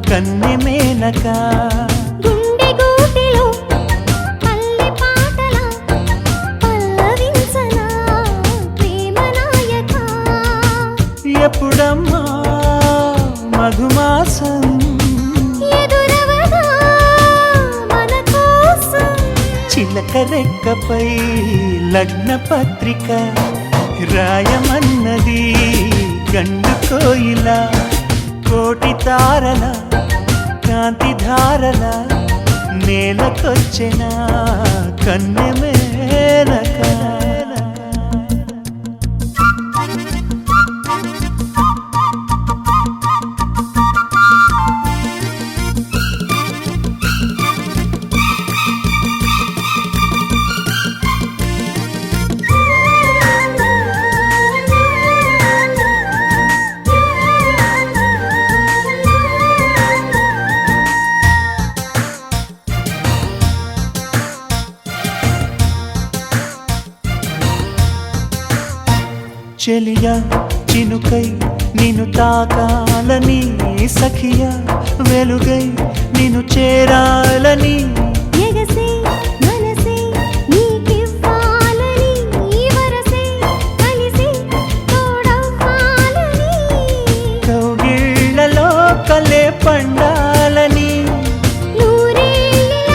కన్నె మేనక గుండె గూటిలో పల్లె పాటల పల్లవించనా ప్రేమ నాయక ఎప్పుడమ్మా మధుమాసం ఎదురవగా మన కోసం చిలక రెక్కపై లగ్న పత్రిక రాయమన్నది గండు కోయిల కోటి తారల కాంతి ధారల నేలకొచ్చిన కన్నె మేనక చెలియా చినుకై నిన్ను తాకాలని సఖియా వెలుగై నిన్ను చేరాలని ఎగసే మనసే నీకివ్వాలని వరసే కలిసి తోడవ్వాలని కౌగిళ్లలో కలే పండాలని నూరేళ్ళ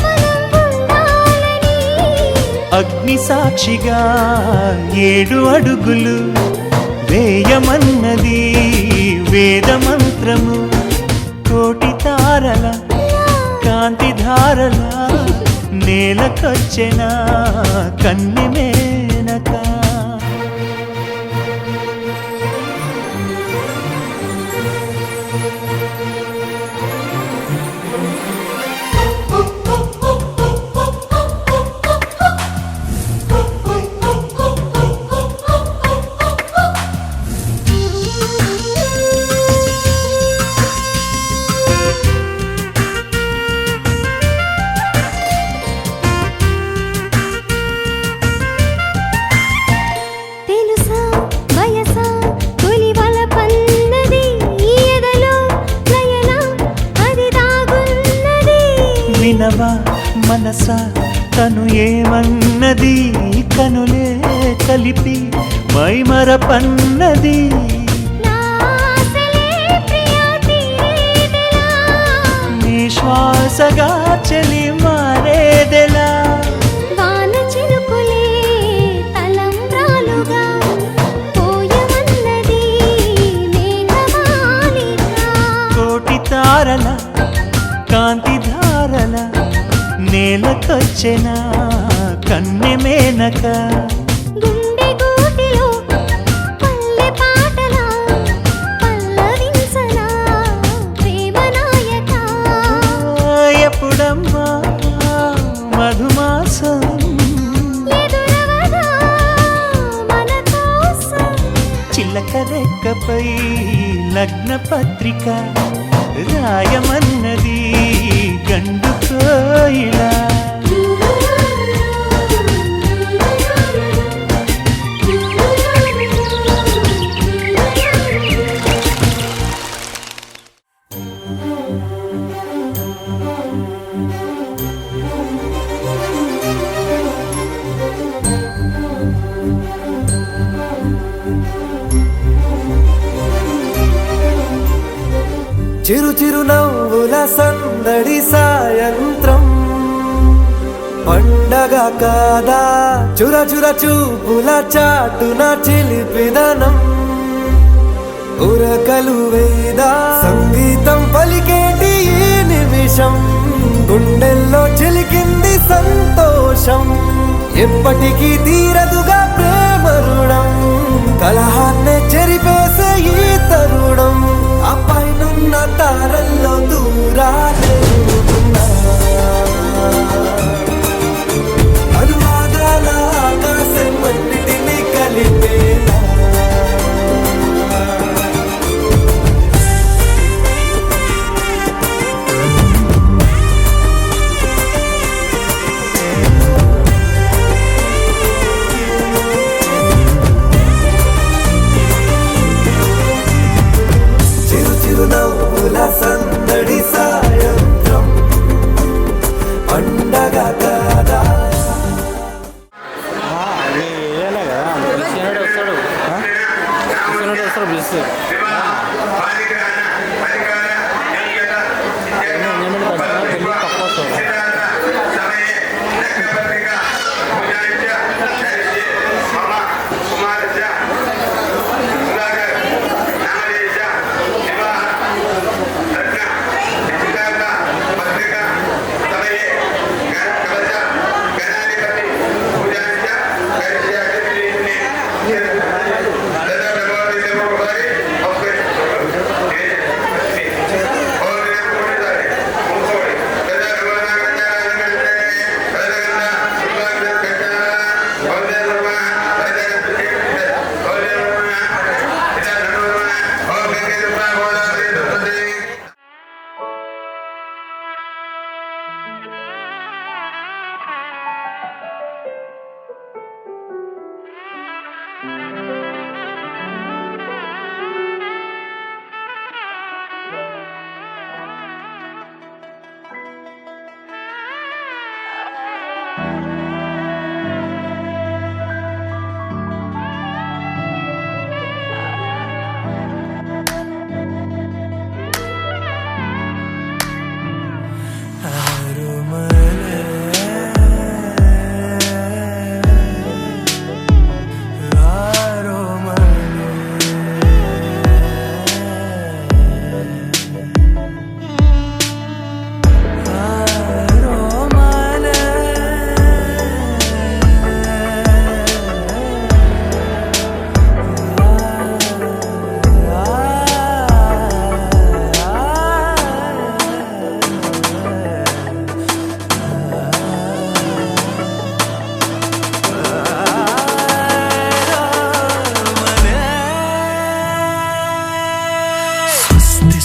మనం ఉండాలని అగ్ని సాక్షిగా 7 అడుగులు వేయమన్నది వేద మంత్రము కోటి తారల కాంతి ధారల నేలకొచ్చిన కన్నె మేనక తెలుసా వయసా తొలివల పన్నది ఎదలో లయన అది దాగున్నది వినవా మనసా తను ఏమన్నది కనులే కలిపి మైమరపన్నది నా ఆశలే ప్రియా తీరేదెలా నీ శ్వాసగా చలి మారేదెలా వాన చినుకులే తలంబ్రాలుగా పోయమన్నది మేఘమాలిక కోటి తారల కాంతి ధారల నేలకొచ్చిన కన్నె మేనక గుండె గూటిలో పల్లె పాటల పల్లవించనా ప్రేమ నాయక ఎప్పుడమ్మా మధుమాసం ఎదురవగా మన కోసం చిలక రెక్కపై లగ్న పత్రిక రాయమన్నది గండు కోయిల చిరు చిరు నవ్వుల సందడి సాయంత్రం పండగ కాదా చుర చుర చూపుల చాటున చిలిపిదనం ఉరకలు వేదా సంగీతం పలికేటి ఈ నిమిషం గుండెల్లో చిలికింది సంతోషం ఎప్పటికీ తీరదుగా ప్రేమ రుణం కలహాన్నే చెరిపేసే ఈ తరుణం ఆ పైనున్న తారల్లో దూరాలే ఉన్నా. అనువాదాల ఆకాశం అన్నిటినీ కలిపేలా చిరు చిరు నవ్వు నవ్వుల సందడి సాయంత్రం పండగ కాదా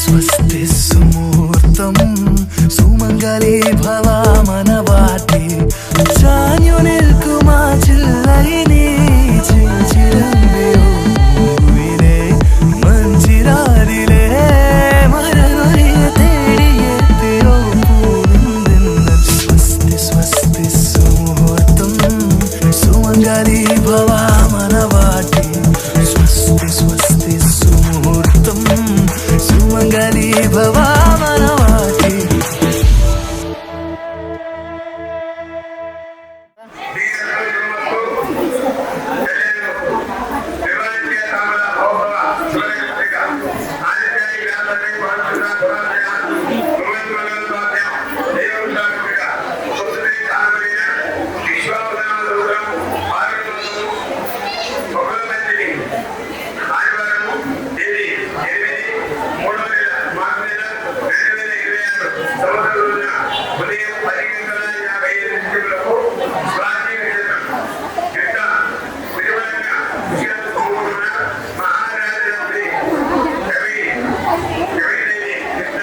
స్వస్తి సుముహూర్తం సుమంగళి భవ మనవాటి చాన్యు నిల్కుమా చిల్లైని ചിരമ്പിനെ മഞ്ചിരാതിലെ മരനൊരിയ തേടിയെത്തിയോ പൂവിന്തെന്ന് സ്വസ്തി സ്വസ്തി സുമുഹൂർത്തം സുമംഗളി ഭവ മനവാട്ടി സ്വസ്തി സ്വസ്തി സുമുഹൂർത്തം సుమంగళి భవ మనవాటి మహారాజు కవి కవి కృష్ణ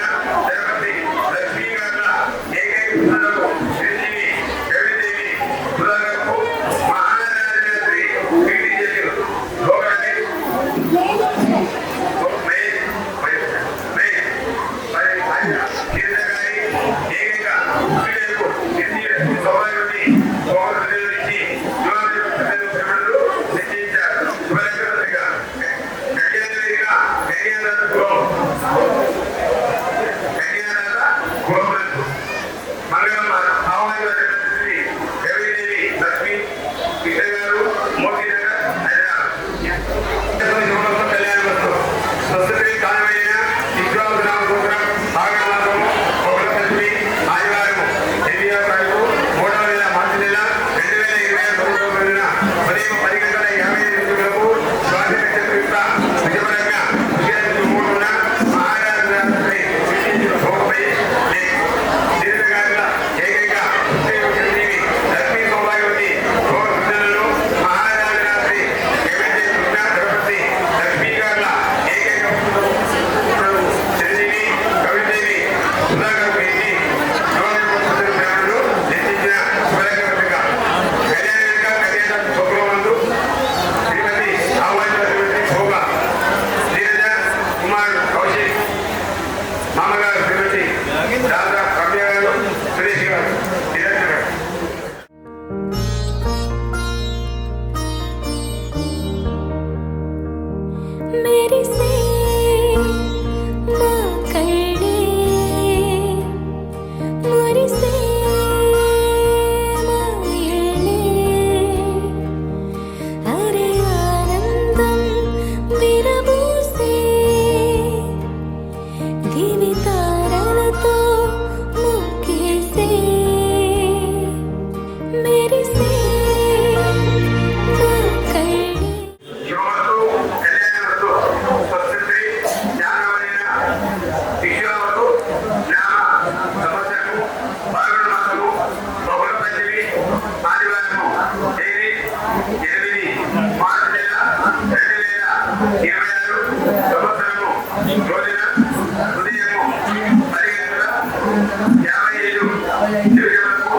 మామగారు శ్రీమతి రాధా రమ్య గారు, సురేష్ గారు, నిరంజన్ గారు. मेरी से माँ कड़े मोरी से मायले अरे आनंदम विरबूसे दिवितारलतो मुकेसे मेरी से माँ कड़े యువతు కళ్యాణవతు స్వస్తి జ్ఞానమైన విశ్వవతు నామ సంవత్సరము పాల్గొన మాసము బహుళ పంచమి ఆదివారము తేదీ 8 మార్చి నెల 2026 సంవత్సరము రోజున ఉదయము 10:55 నిమిషములకు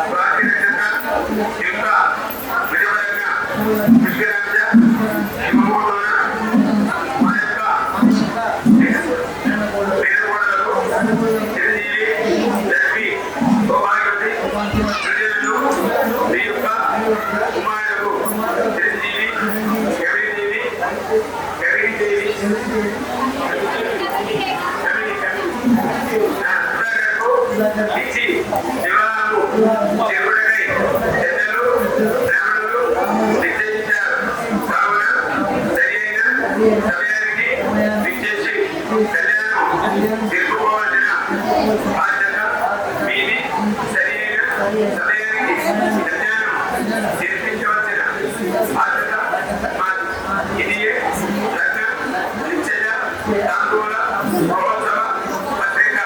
స్వాతి నక్షత్ర యుక్త విజయవంతంగా పుష్కరాంశ శుభముహూర్తమున మా యొక్క వేదగోడలకు చిరంజీవి లక్ష్మి సౌభాగ్యవతి సృజనులు మీ యొక్క కుమారులకు చిరంజీవి కవిదేవి ఇచ్చి వివాహము చెరువుడకై పెద్దలు బ్రాహ్మణులు నిశ్చయించారు. కావున సరి అయిన సమయానికి విచ్చేసి కళ్యాణం తీర్చుకోవాల్సిన బాధ్యత మీది. సరి అయిన సమయానికి కళ్యాణం తీర్పించవలసిన బాధ్యత మాది. ఇదియే లగ్న నిశ్చయ తాంబూల మహోత్సవ పత్రిక.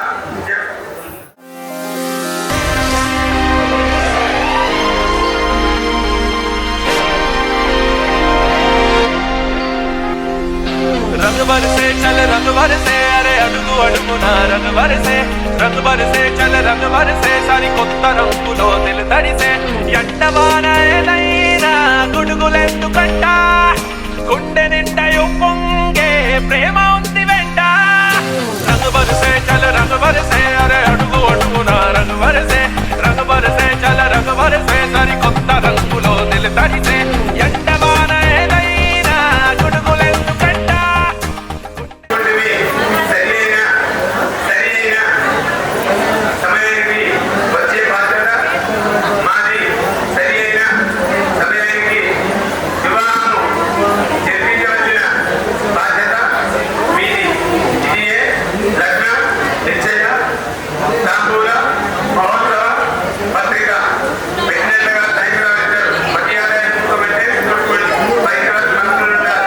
रंग बरसे चल रंग बरसे अरे अడుగు అడుగున रंग बरसे चल रंग बरसे सारी కొత్త రంగులో తెలు తడిసే ఎండవాన ఏదైనా గుడుగులెందుకంట గుండె నిండా పొంగే ప్రేమ ఉంది వెంట रंग बरसे चल रंग बरसे अरे అడుగు అడుగున रंग बरसे चल रंग बरसे सारी కొత్త రంగులో తెలు తడిసే ఎండవాన ఏదైనా గుడుగులెందుకంట సమయానికి వచ్చే బాధ్యత మాది. సరి అయిన సమయానికి వివాహము జరిపించవలసిన బాధ్యత మీది. ఇదియే లగ్న నిశ్చయ తాంబూల మహోత్సవ పత్రిక. పెట్టినట్లుగా సైకిల్ మర్యాద ఎందుకంటే బయట మనుషులు ఉంటారు.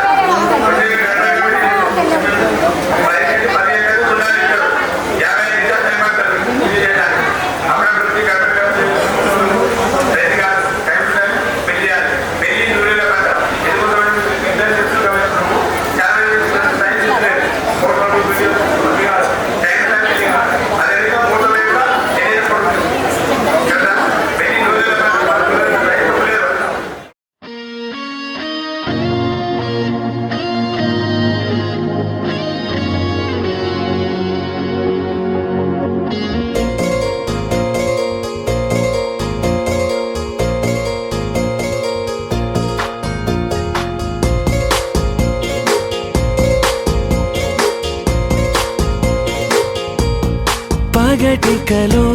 పగటికలో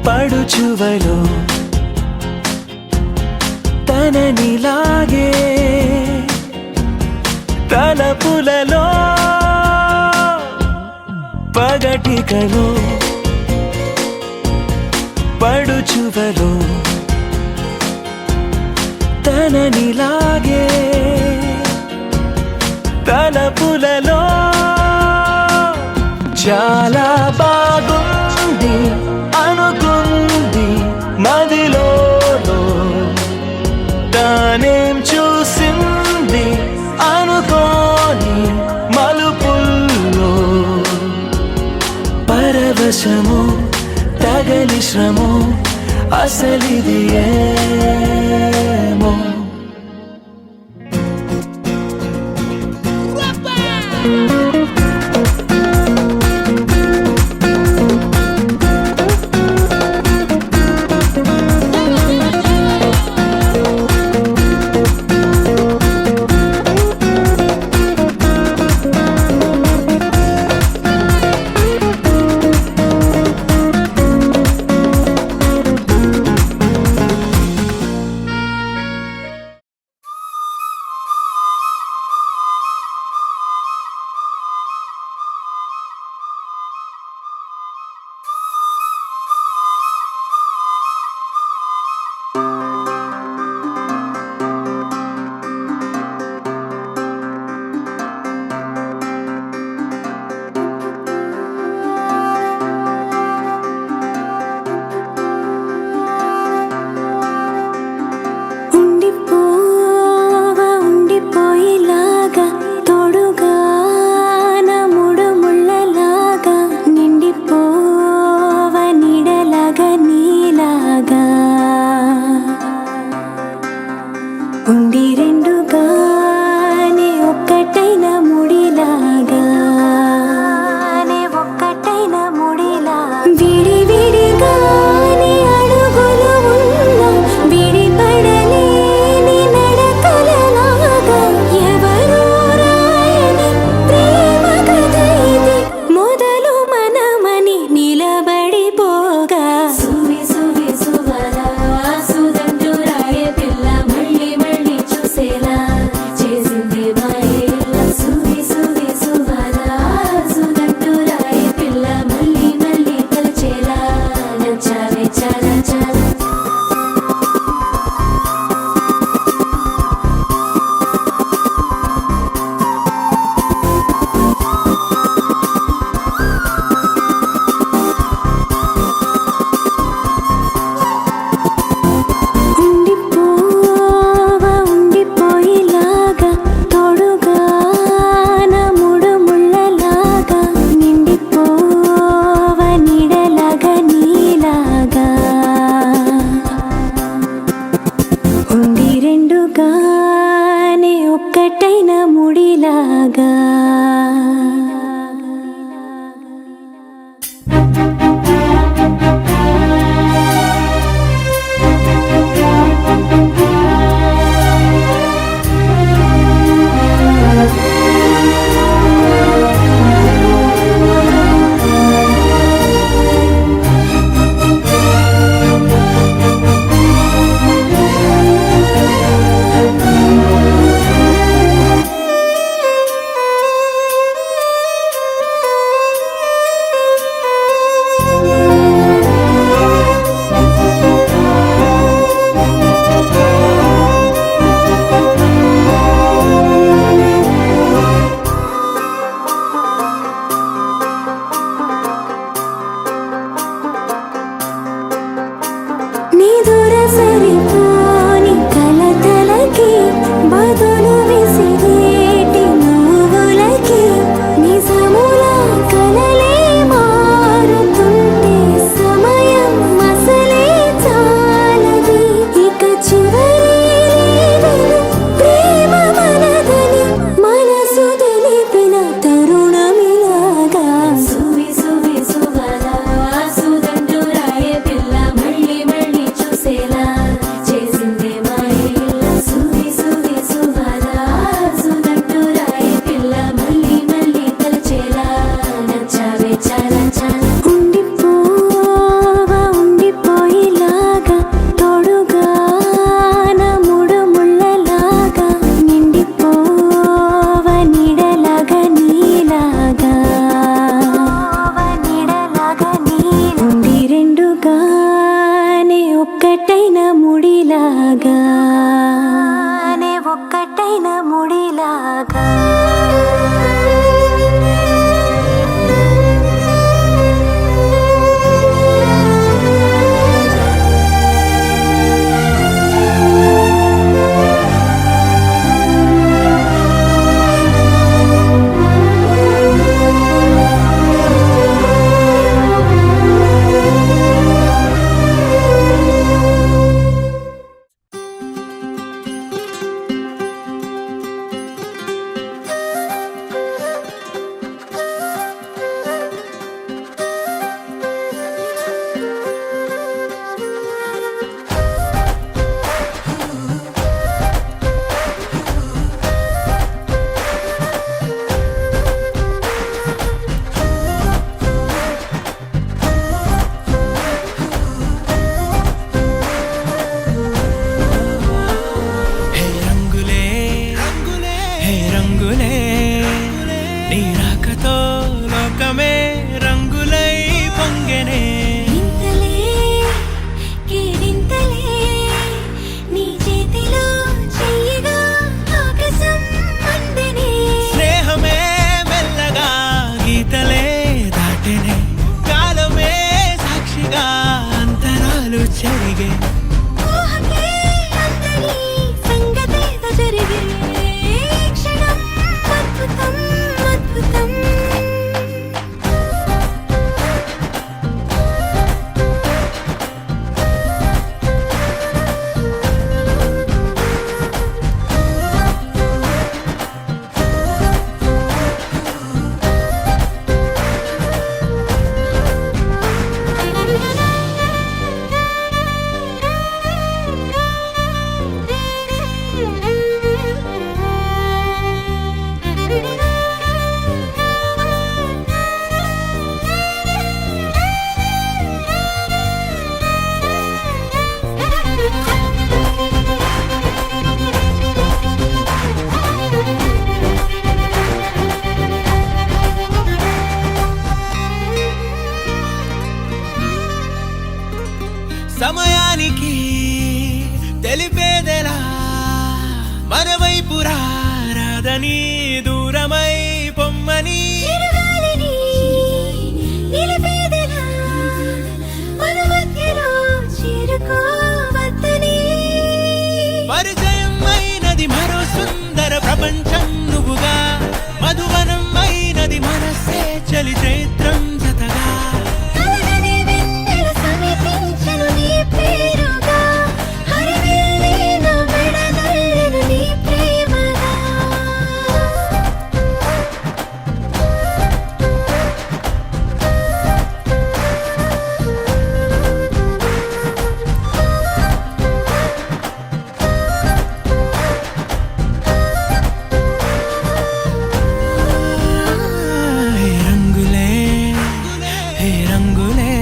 పడుచువలో తననిలాగే తలపులలో పగటికలో పడుచువలో తననిలాగే తలపులలో చాలా బాగుంది అనుకుంది మదిలో తానేం చూసింది అనుకోని మలుపుల్లో పరవశము తగలి శ్రమో అసలిది ఏమో చలి చైత్రం జతగా కలగని వెన్నెల సమీపించెను నీ పేరుగా హరివెల్లి నా మెడనల్లెను నీ ప్రేమగా హే రంగులే హే రంగులే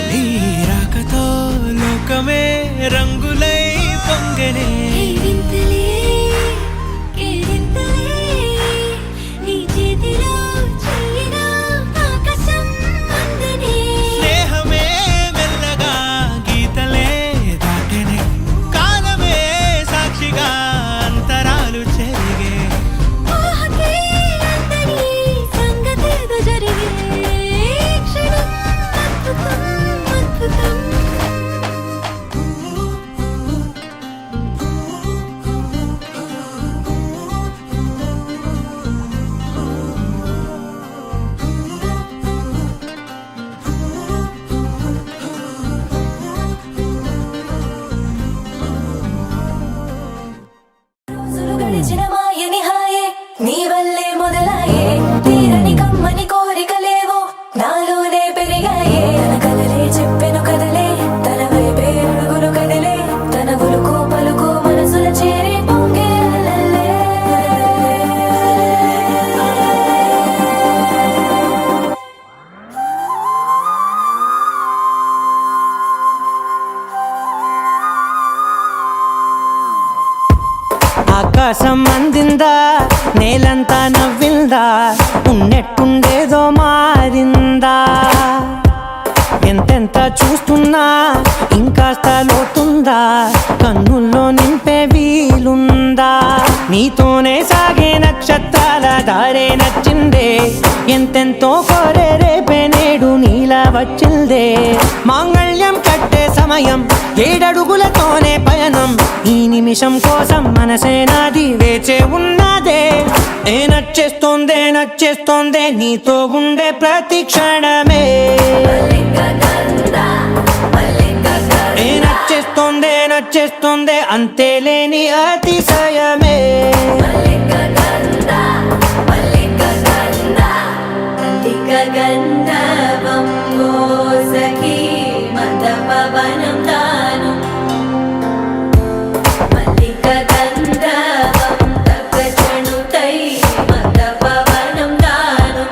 నీ రాకతో లోకమే రంగులై పొంగనే కేరింతలే కేరింతలే నీ చేతిలో చెయ్యినా ఆకాశం అందనే స్నేహమే మెల్లగా గీతలే దాటెనే కాలమే సాక్షిగా అంతరాలు చెరిగే ఊహకే అందని సంగతేదో జరిగే క్షణం అద్భుతం అద్భుతం రోజులు గడిచిన మాయని హాయే నీ వల్లే మొదలాయే తీరని కమ్మని కోరికలేవో నాలోనే పెరిగాయే తన కలలే చెప్పెను కదలే తన వైపే అడుగులు కదిలే తన ఉలుకు పలుకు మనసుల చేరి పొంగే అలలే. ఆకాశం అందిందా నేలంతా నవ్విందా ఉన్నట్టుండేదో మారిందా ఎంతెంత చూస్తున్నా ఇంకాస్త లోతుందా కన్నుల్లో నింపే వీలుందా నీతోనే సాగే నక్షత్రాల దారే నచ్చిందే ఎంతెంతో కోరే రేపే నేడు నీలా వచ్చిందే మాంగళ్యం కట్టే సమయం ఏడడుగులతోనే పయనం ఈ నిమిషం కోసం మనసే నాది వేచే ఉన్నదే ఏ నచ్చేస్తోందే నచ్చేస్తోందే నీతో ఉండే ప్రతి క్షణమే ఏ నచ్చేస్తోందే నచ్చేస్తోందే అంతేలేని అతిశయమే గంధర్వం సఖీ మందపవనం తాను మల్లిక గంధర్వం తగ్గచణుతై మందపవనం తాను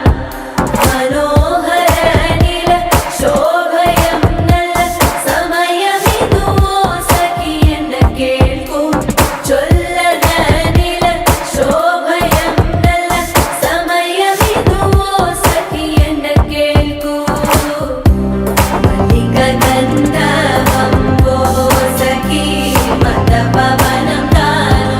మనోహర నీల శోభయం నల్ల సమయమిదు సఖీ ఎన్న కేಳ್ಕು చొల్లద నీల శోభయం నల్ల సమయమిదు సఖీ ఎన్న కేಳ್కు మల్లిక గంధర్వం సఖీ మందపవనం తాను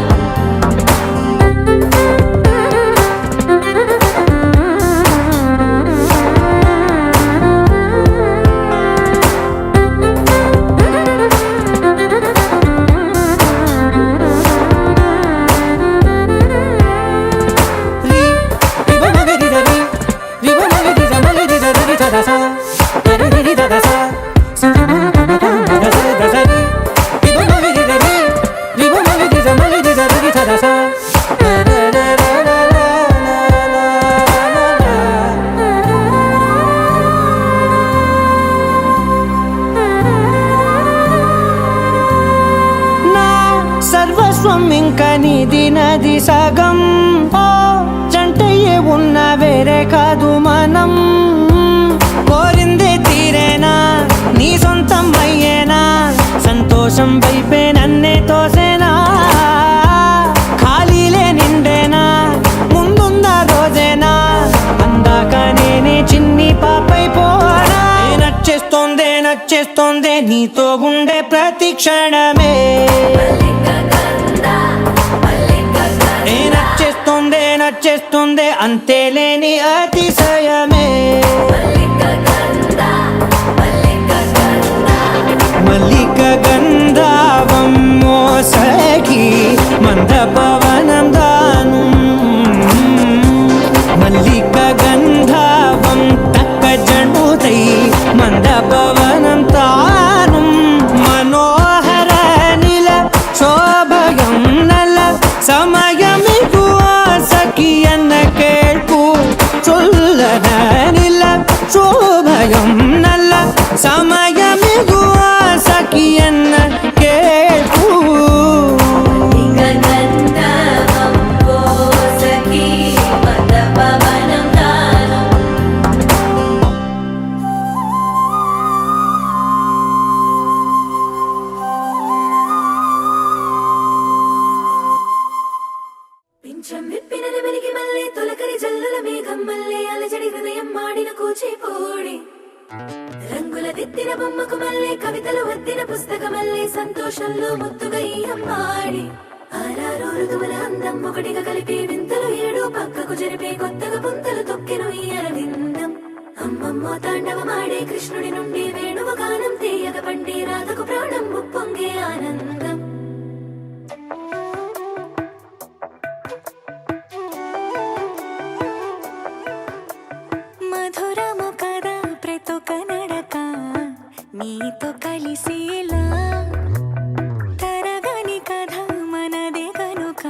నా సర్వస్వం ఇంకా నీది నది సగం ఓ జంటయ్యే ఉన్న వేరే కాదు మనం కోరిందే తీరేనా నీ సొంతం అయ్యేనా సంతోషం వైపే నన్నే తోసేనా ఖాళీలే నిండేనా ముందుందా రోజేనా అందాక నేనే చిన్ని పాపై పోనా ఏ నచ్చేస్తోందే నచ్చేస్తోందే నీతో ఉండే ప్రతి క్షణమే ఏ నచ్చేస్తోందే నచ్చేస్తోందే అంతేలేని అతిశయమే మల్లిక గంధర్వం సఖీ మందపవనం దాను మల్లిక గంధర్వం కూచిపూడి రంగుల దిద్దిన బొమ్మకు మళ్ళీ కవితలు వద్దిన పుస్తకమల్లే సంతోషంలో ముద్దుగా ఈ అమ్మాడి ఆరారు ఋతువుల అందం ఒకటిగా కలిపి వింతలు ఏడు పక్కకు జరిపే కొత్తగా పుంతలు తొక్కెను ఈ అరవిందం అమ్మమ్మో తాండవమాడే కృష్ణుడి నుండి వేణువ గానం తీయగ పండి రాధకు ప్రాణం ఉప్పొంగే ఆనందం మధురము కదా ప్రతొక నడక నీతో కలిసేలా తరగని కథ మనదే కనుక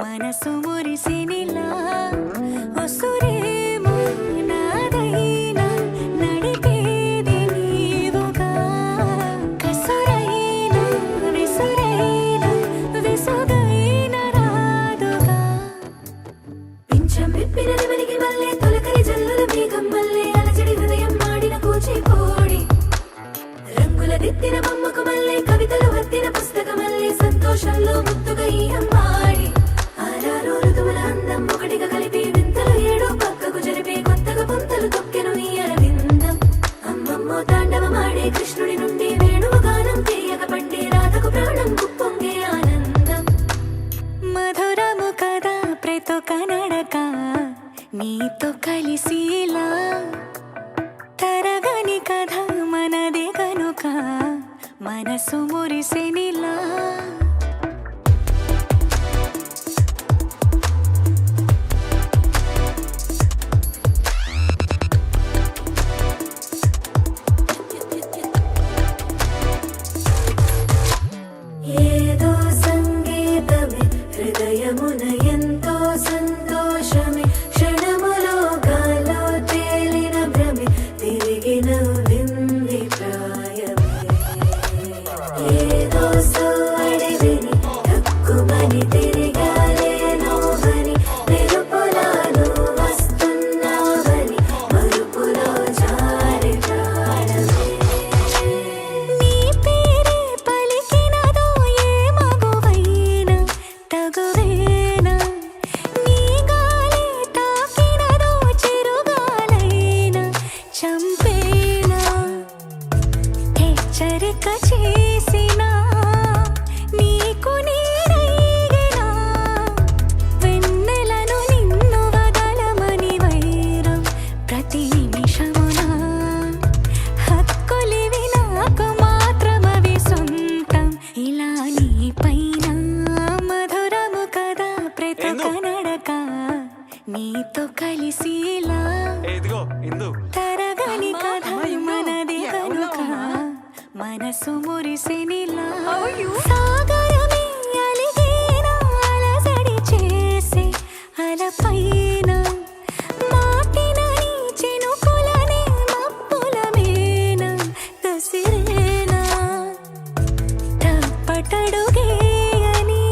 మనసు మురిసినిలా ఒసురేమో నాదైనా నడిపేది నీవుగా కసురైనా విసురైనా విసుగైన రాదుగా పింఛం విప్పిన నెమలికి మల్లె తొలకరి జల్లుల మేఘం మల్లె అలజడి హృదయం మాడిన కూచిపూడి రంగుల దిద్దిన బొమ్మకు మల్లె కవితలు వద్దిన పుస్తకమల్లే సంతోషంలో ముద్దుగా ఈ అమ్మాడి ఆరారు ఋతువుల అందం ఒకటిగా కలిపి వింతలు ఏడు పక్కకు జరిపే కొత్తగా పుంతలు తొక్కెను ఈ అరవిందం అమ్మమ్మో తాండవమాడే కృష్ణుడి నుండి వేణువ గానం తీయగ పండి రాధకు ప్రాణం ఉప్పొంగే ఆనందం మధురము కదా ప్రతొక నడక నీతో కలిసిలా తరగని కథ మనదే కనుక మనసు మురిసెనిలా ఏదో సంగీతమే హృదయమున ఎంతో సంతోషమే క్షణములో గాలో తేలిన భ్రమే తిరిగిన వింది ప్రాయమే ఏదో సోడి విని తక్కువని తిరిగాలే నోవని మెరుపులాను వస్తున్నావని మరుపులో జారి ప్రాణమే నీ పేరే పలికినదో ఏ మగువైనా తగువేనా నీ గాలి తాకినదో చిరుగాలైనా చంపేనా హెచ్చరిక చేసినా నీకు నీడైనా వెన్నెలను నిన్ను వదలమని వైరం ప్రతి నిమిషమునా హక్కులివి నాకు మాత్రమవి సొంతం ఇలా నీ పైన మధురము కదా ప్రతొక నడక నీతో కలిసిలా ఇదిగో ఇందు తరగని కథ మనది కనుక మనసు మురిసెనిలా సాగరమే అలిగేనా అలజడి చేసే అలపైన మాటిన నీ చినుకులనే మబ్బుల మేన కసిరేనా తప్పటడుగేయని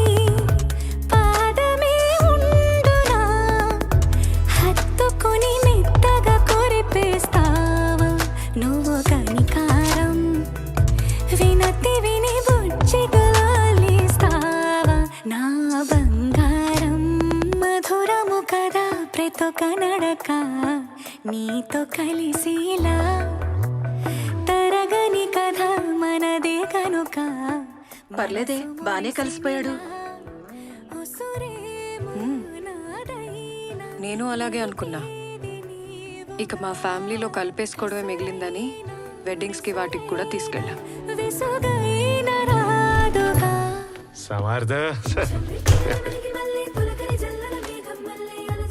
పాదమే ఉండునా హత్తుకుని మెత్తగా కొరిపేస్తావా నువ్వు కనికారం వినతి విని బుజ్జిగలిస్తావా నా బంగారం మధురము కదా ప్రతొక నడక నీతో కలిసిలా తరగని కథ మనదే కనుక పర్లేదే బానే కలిసిపోయాడు నేను అలాగే అనుకున్నా ఇక మా ఫ్యామిలీలో కలిపేసుకోవడమే మిగిలిందని వెడ్డింగ్స్ కి వాటికి కూడా తీసుకెళ్ళా విసుగైన రాదుగా సమర్థ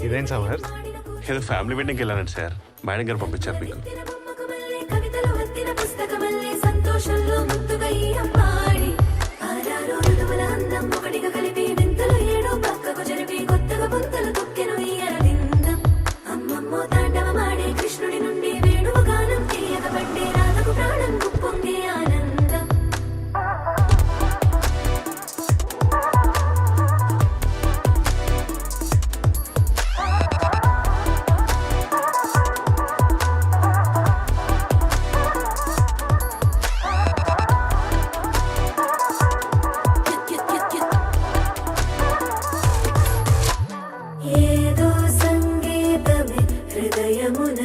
ఇదేం సమర్థ ఏదో ఫ్యామిలీ వెడ్డింగ్కి వెళ్ళానండి సార్ మేడం గారు పంపించారు మీకు కవితలు వద్దిన పుస్తకమల్లే సంతోషంలో ముద్దుగా ఈ అమ్మాడి ఆరారు ఋతువుల అందం ఒకటిగా కలిపి వింతలు ఏడు పక్కకు జరిపి కొత్తగా పుంతలు తొక్కెను ఈ అరవిందం అమ్మమ్మో తాండవమాడే కృష్ణుడి నుండి వేణువ గానం తీయగ పండి రాధకు ప్రాణం ఉప్పొంగే ఆనందం ఏదో సంగీతమే హృదయమున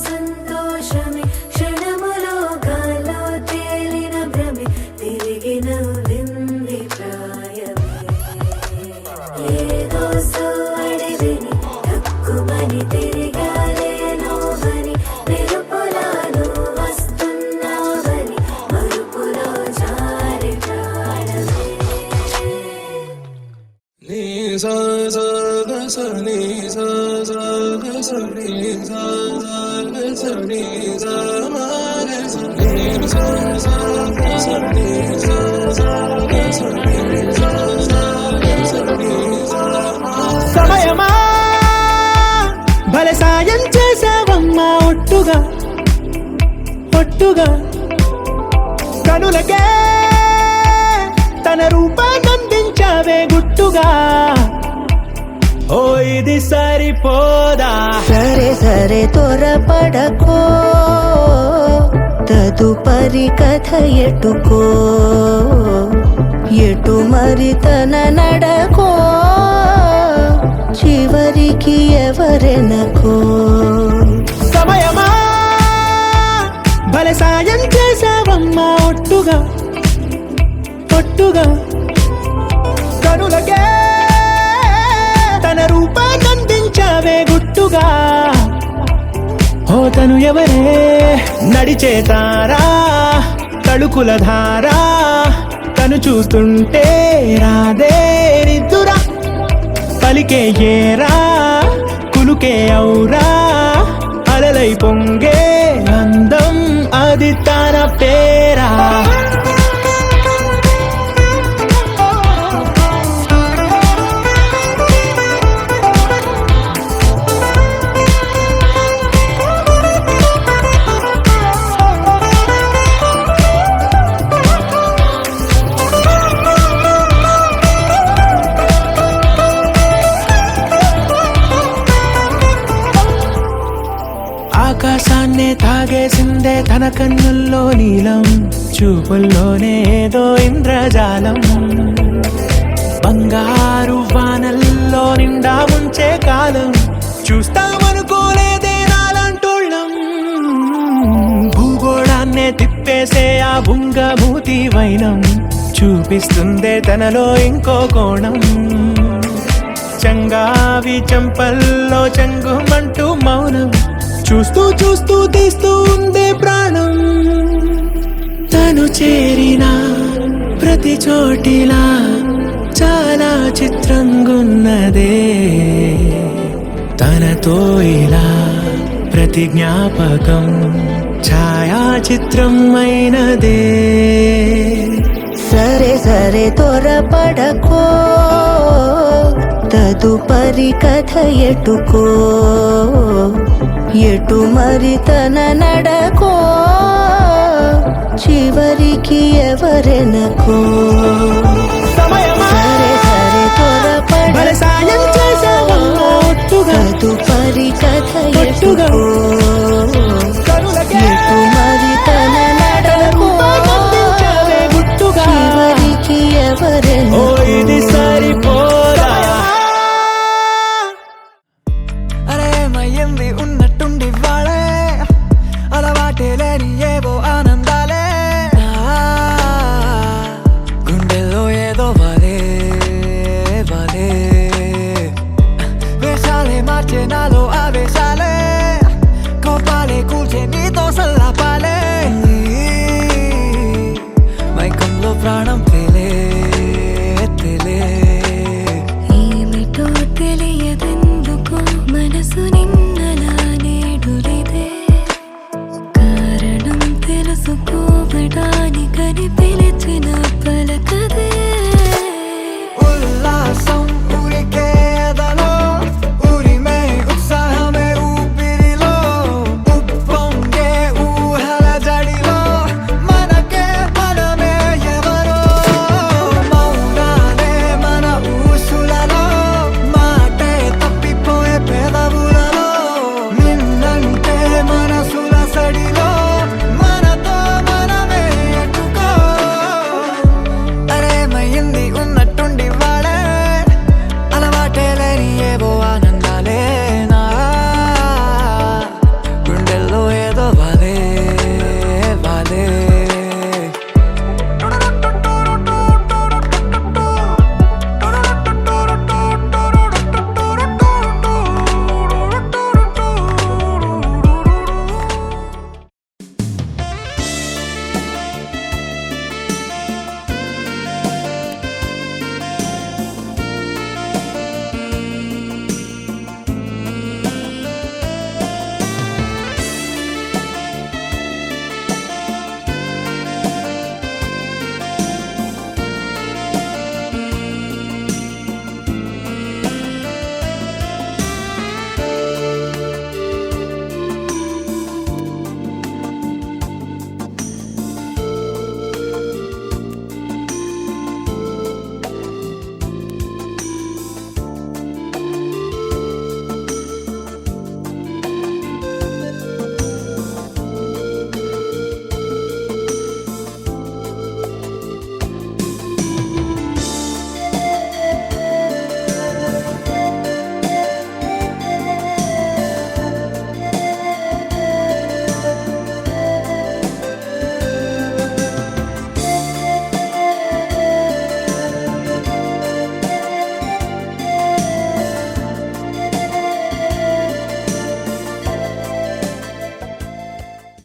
సంతోషమే క్షణములో గాల్లో తేలిన భ్రమే తిరిగి నవ్వింది ప్రాయమే ఏదో సోడి విని తక్కువని తిరిగాలే నోవని మెరుపులాను వస్తున్నావని మరుపులో జారి ప్రాణమే సమయమా భలే సాయం చేసావమ్మా ఒట్టుగా ఒట్టుగా కనులకే తన రూపాన్నందించావే గుట్టుగా ఓ ఇది సరిపోదా సరే సరే త్వరపడకో తదుపరి కథ ఎటుకో ఎటు మరి తన నడకో చివరికి ఎవరెనకో సమయమా భలే సాయం చేసావమ్మా ఒట్టుగా ఒట్టుగా కనులకే తన రూపాన్నందించావే గుట్టుగా ఓ తను ఎవరే నడిచే తారా తళుకుల ధారా తను చూస్తుంటే రాదే నిద్దురా పలికే ఏరా కులుకే ఔరా అలలై పొంగే అందం అది తన పేరా ఆకాశాన్నే తాగేసిందే తన కన్నుల్లో నీలం చూపుల్లోనే ఏదో ఇంద్రజాలం బంగారు వానల్లో నిండా ఉంచే కాలం చూస్తామనుకోలేదే నాలంటోళ్ళం భూగోళాన్నే తిప్పేసే ఆ బుంగమూతి వైనం చూపిస్తుందే తనలో ఇంకో కోణం చంగావి చంపల్లో చంగుమంటూ మౌనం చూస్తూ చూస్తూ తీస్తూ ఉందే ప్రాణం తను చేరిన ప్రతి చోటిలా చాలా చిత్రంగున్నదే తనతో ఇలా ప్రతి జ్ఞాపకం ఛాయాచిత్రం అయినదే సరే సరే త్వరపడకో తదుపరి కథ ఎటుకో ఎటు మరి తన నడకో చివరికి ఎవరెనకో సమయమా సరే సరే భలే సాయం చేసావమ్మా ఒట్టుగా తదుపరి కథ ఒట్టుగా ఎటుకో